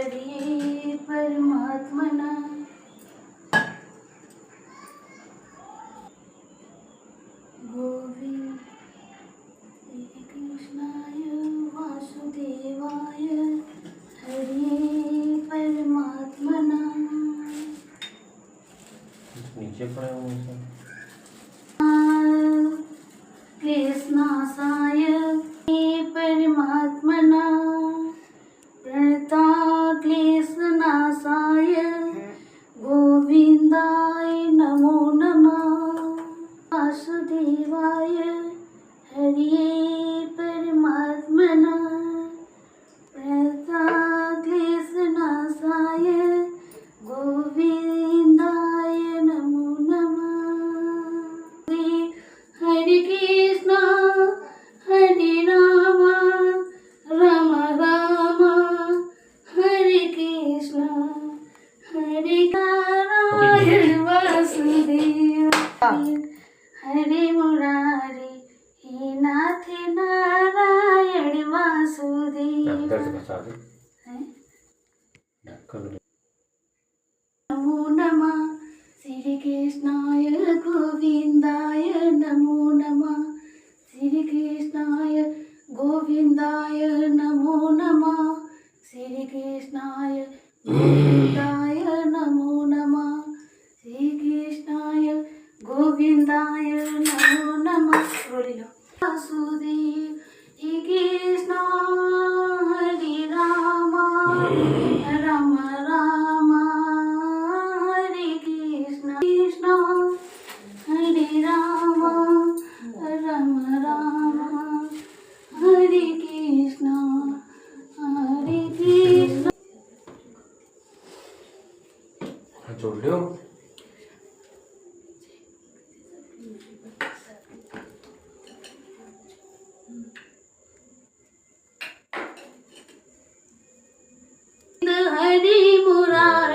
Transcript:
हरे परमात्मना गोविंद कृष्णाय वासुदेवाय हरे परमात्मना नीचे पड़ा हुआ है क्लेशनाशाय परमात्मना प्रणता क्लेशनाशाय गोविंदाय नमो नमः वासुदेवाय हरे परमात्मना प्रणता क्लेशनाशाय गोविंदाय नमो नमः हरे कृष्णा हरे राम राम राम हरे कृष्णा हरे नारायण वासुदेव हरे मुरारी हे नाथ नारायण वासुदेव नमो नमः श्री कृष्णाय गोविंदाय नमो नमः श्री कृष्णाय गोविंदाय नमो नमः श्री कृष्णाय गोविंदाय नमो नमः श्री कृष्णाय गोविंदाय नमो नमः बोलिलो वासुदेव श्री कृष्ण हरे राम राम राम हरे कृष्ण कृष्ण हरे राम राम राम हरे कृष्ण जोड़ लो हरे मुरारी